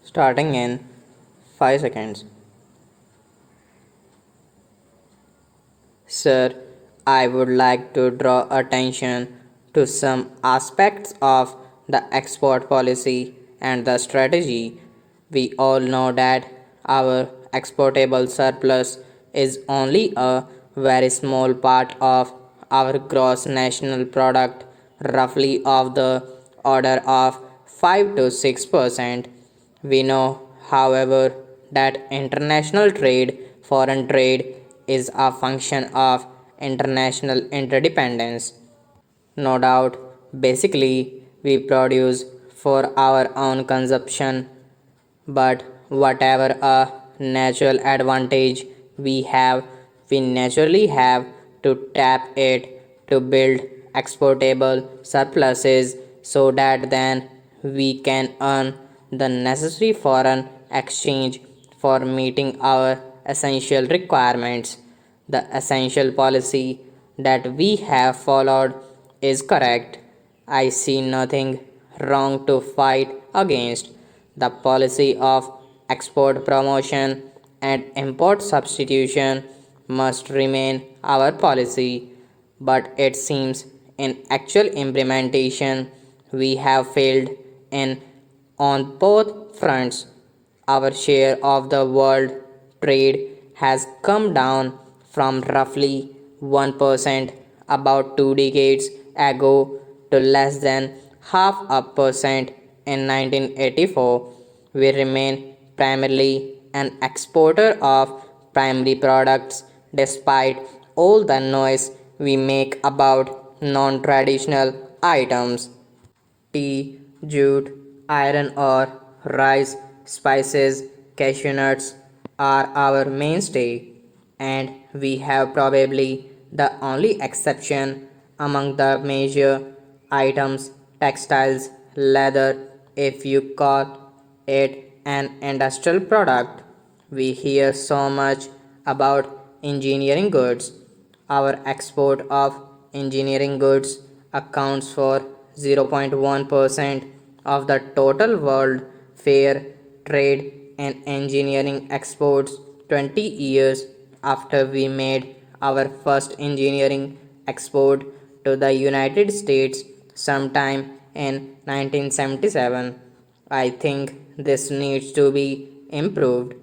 Starting in 5 seconds. Sir, I would like to draw attention to some aspects of the export policy and the strategy. We all know that our exportable surplus is only a very small part of our gross national product, roughly of the order of 5 to 6%. We know, however, that international trade, foreign trade, is a function of international interdependence. No doubt, basically, we produce for our own consumption, but whatever a natural advantage we have, we naturally have to tap it to build exportable surpluses so that then we can earn the necessary foreign exchange for meeting our essential requirements. The essential policy that we have followed is correct. I see nothing wrong to fight against. The policy of export promotion and import substitution must remain our policy, but it seems in actual implementation we have failed in on both fronts. Our share of the world trade has come down from roughly 1% about 2 decades ago to less than half a percent in 1984. We remain primarily an exporter of primary products despite all the noise we make about non traditional items. Tea, jute, iron ore, rice, spices, cashew nuts are our mainstay, and we have probably the only exception among the major items textiles, leather, if you call it an industrial product. We hear so much about engineering goods. Our export of engineering goods accounts for 0.1% of the total world fair trade in engineering exports 20 years after we made our first engineering export to the United States sometime in 1977. I think this needs to be improved.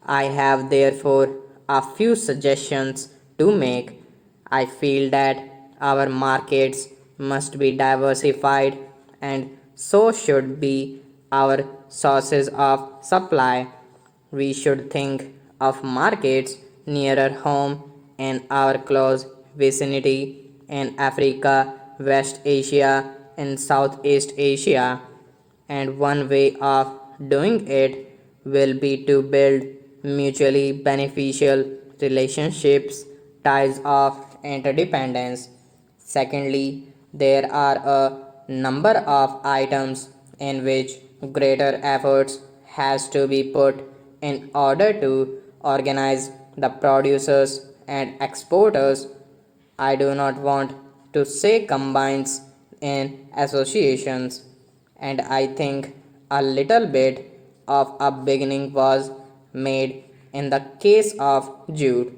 I have therefore a few suggestions to make. I feel that our markets must be diversified and so should be our sources of supply. We should think of markets nearer home in our close vicinity in Africa, West Asia, and Southeast Asia, and one way of doing it will be to build mutually beneficial relationships, ties of interdependence. Secondly, there are a number of items in which greater efforts has to be put in order to organize the producers and exporters. I do not want to say combines in associations, and I think a little bit of a beginning was made in the case of jute.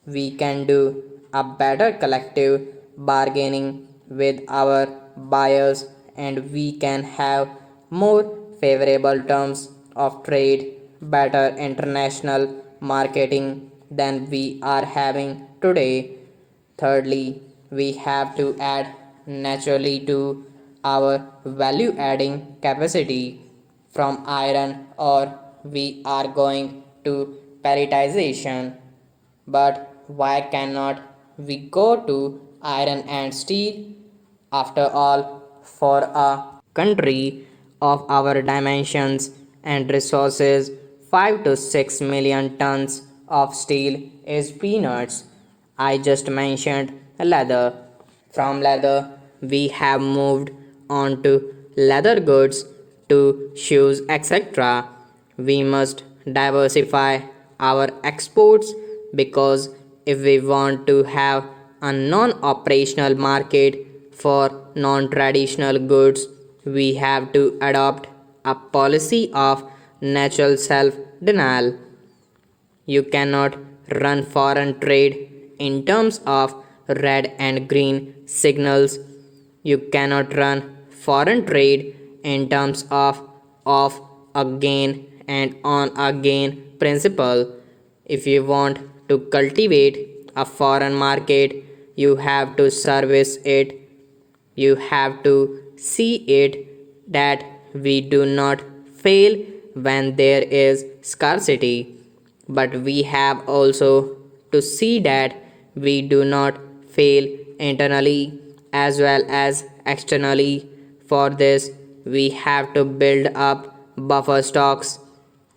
We can do a better collective bargaining with our buyers and we can have more favorable terms of trade, better international marketing than we are having today. Thirdly, we have to add naturally to our value adding capacity from iron or we are going to pelletization. But why cannot we go to iron and steel? After all, for a country of our dimensions and resources, 5 to 6 million tons of steel is peanuts. I just mentioned leather. From leather, we have moved on to leather goods to shoes, etc. We must diversify our exports because if we want to have a non operational market for non traditional goods, we have to adopt a policy of natural self denial. You cannot run foreign trade in terms of red and green signals. You cannot run foreign trade in terms of off again and on again principle. If you want to cultivate a foreign market, you have to service it. You have to see it that we do not fail when there is scarcity, but we have also to see that we do not fail internally as well as externally. For this, we have to build up buffer stocks.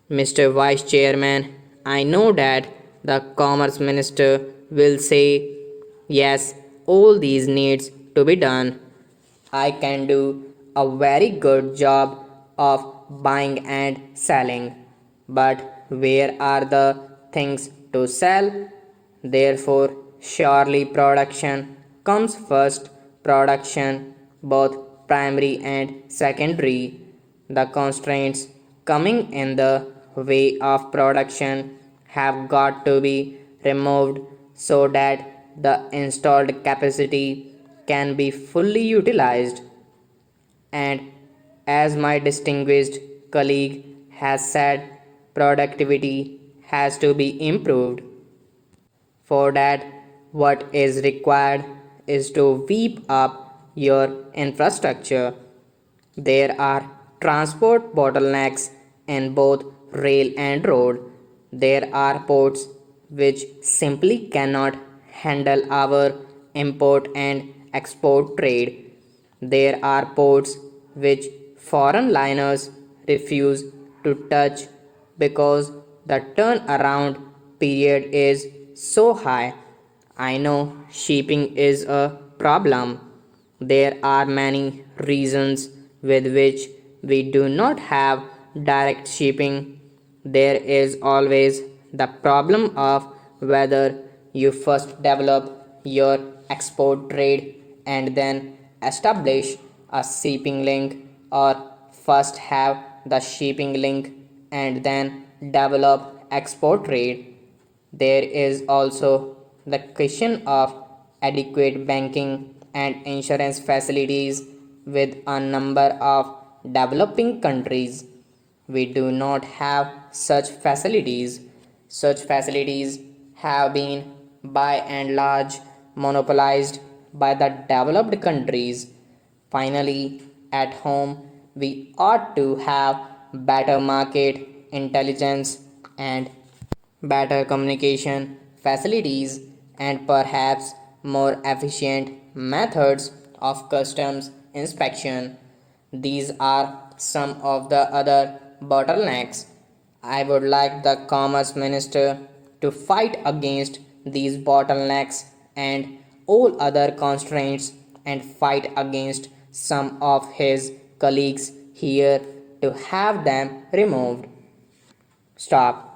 Mr. Vice Chairman, I know that the Commerce Minister will say, yes, all these needs to be done. I can do a very good job of buying and selling, but where are the things to sell? Therefore, surely production comes first, production, both primary and secondary. The constraints coming in the way of production have got to be removed so that the installed capacity can be fully utilized. And as my distinguished colleague has said, productivity has to be improved. For that, what is required is to beef up your infrastructure. There are transport bottlenecks in both rail and road. There are ports which simply cannot handle our import and export trade. There are ports which foreign liners refuse to touch because the turnaround period is so high. I know shipping is a problem. There are many reasons with which we do not have direct shipping. There is always the problem of whether you first develop your export trade and then establish a shipping link, or first have the shipping link and then develop export trade. There is also the question of adequate banking and insurance facilities with a number of developing countries. We do not have such facilities. Such facilities have been by and large monopolized by the developed countries. Finally, at home, we ought to have better market intelligence and better communication facilities and perhaps more efficient methods of customs inspection. These are some of the other bottlenecks. I would like the Commerce Minister to fight against these bottlenecks and all other constraints and fight against some of his colleagues here to have them removed. Stop.